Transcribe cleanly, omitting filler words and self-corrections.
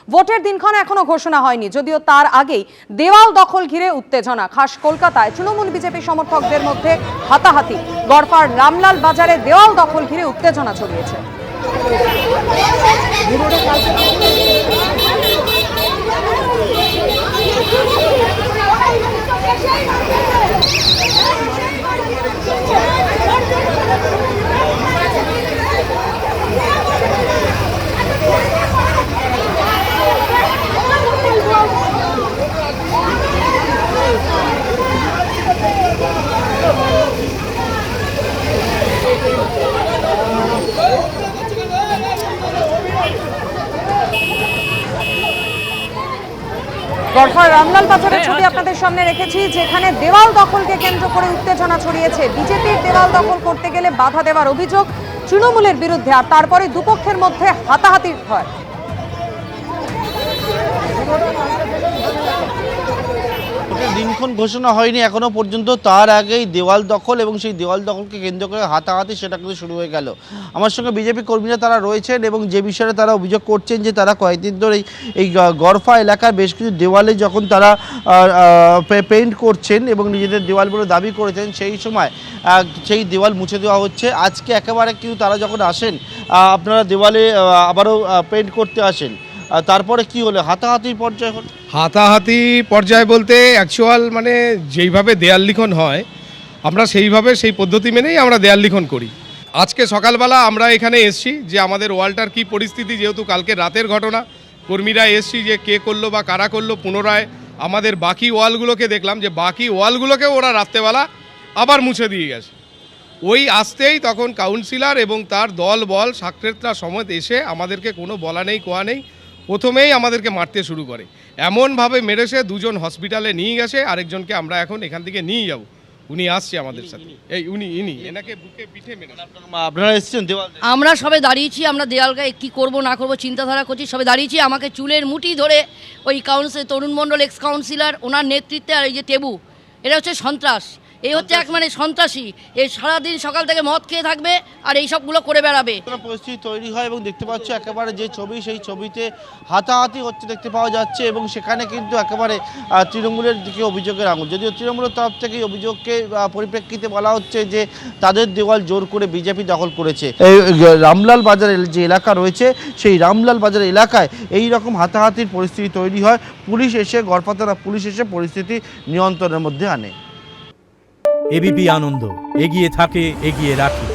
ভোটের দিনক্ষণ এখনো ঘোষণা হয়নি, যদিও তার আগেই দেওয়াল দখল ঘিরে উত্তেজনা। খাস কলকাতায় তৃণমূল বিজেপি সমর্থকদের মধ্যে হাতাহাতি। গড়পাড় রামলাল বাজারে দেওয়াল দখল ঘিরে উত্তেজনা ছড়িয়েছে। গড়পাড় রামলাল বাজারের ছবি আপনাদের সামনে রেখেছি, যেখানে দেওয়াল দখলকে কেন্দ্র করে উত্তেজনা ছড়িয়েছে। বিজেপির দেওয়াল দখল করতে গেলে বাধা দেওয়ার অভিযোগ তৃণমূলের বিরুদ্ধে, আর তারপরে দুপক্ষের মধ্যে হাতাহাতি হয়। দিনক্ষণ ঘোষণা হয়নি এখনো পর্যন্ত, তার আগেই দেওয়াল দখল এবং সেই দেওয়াল দখলকে কেন্দ্র করে হাতাহাতি সেটা কিন্তু শুরু হয়ে গেল। আমার সঙ্গে বিজেপি কর্মীরা তারা রয়েছেন এবং যে বিষয়ে তারা অভিযোগ করছেন যে তারা কয়েকদিন ধরে এই গড়ফা এলাকার বেশ কিছু দেওয়ালে যখন তারা পেইন্ট করছেন এবং নিজেদের দেওয়াল বলে দাবি করেছেন, সেই সময় সেই দেওয়াল মুছে দেওয়া হচ্ছে। আজকে একেবারে কিন্তু তারা যখন আসেন, আপনারা দেওয়ালে আবারও পেইন্ট করতে আসেন, তারপরে কি হলো? হাতাহাতির পর্যায়ে হল। হাতাহাতি পর্যায়ে বলতে অ্যাকচুয়াল মানে যেইভাবে দেয়াল লিখন হয় আমরা সেইভাবে সেই পদ্ধতি মেনেই আমরা দেয়াল লিখন করি। আজকে সকালবেলা আমরা এখানে এসছি যে আমাদের ওয়ালটার কি পরিস্থিতি, যেহেতু কালকে রাতের ঘটনা, কর্মীরা এসছি যে কে করলো বা কারা করলো। পুনরায় আমাদের বাকি ওয়ালগুলোকে দেখলাম যে বাকি ওয়ালগুলোকেও ওরা রাত্রেবেলা আবার মুছে দিয়ে গেছে। ওই আসতেই তখন কাউন্সিলর এবং তার দল বল সাক্ষরেত্রা সমেত এসে আমাদেরকে কোনো বলা নেই কোয়া নেই, প্রথমেই আমাদেরকে মারতে শুরু করে। এমনভাবে মেরেছে, দুজন হসপিটালে নিয়ে গেছে, আরেকজনকে আমরা এখন এখান থেকে নিয়ে যাব। উনি আসছে আমাদের সাথে, এই ইনি এনাকে বুকে পিঠে মেরে। আপনারা এসেছেন দেওয়াল? আমরা সবে দাঁড়িয়েছি, আমরা দেওয়ালকে কি করব না করব চিন্তাধারা করছি, সবে দাঁড়িয়েছি। আমাকে চুলের মুঠি ধরে ওই কাউন্সিল তরুণ মণ্ডল এক্স কাউন্সিলর ওনার নেতৃত্বে, আর এই যে টেবু, এটা হচ্ছে সন্ত্রাস। এই হচ্ছে এক মানে সন্ত্রাসী, এই সারাদিন সকাল থেকে মদ খেয়ে থাকবে আর এই সবগুলো করে বেড়াবে। পরিস্থিতি তৈরি হয় এবং দেখতে পাচ্ছ একেবারে যে ছবি, সেই ছবিতে হাতাহাতি হচ্ছে দেখতে পাওয়া যাচ্ছে এবং সেখানে কিন্তু একেবারে তৃণমূলের দিকে অভিযোগের আঙুল। যদিও তৃণমূলের তরফ থেকে অভিযোগকে পরিপ্রেক্ষিতে বলা হচ্ছে যে তাদের দেওয়াল জোর করে বিজেপি দখল করেছে। এই রামলাল বাজারের যে এলাকা রয়েছে, সেই রামলাল বাজার এলাকায় এই রকম হাতাহাতির পরিস্থিতি তৈরি হয়। পুলিশ এসে গড়পা থানা পুলিশ এসে পরিস্থিতি নিয়ন্ত্রণের মধ্যে আনে। এবিপি আনন্দ, এগিয়ে থাকে, এগিয়ে রাখে।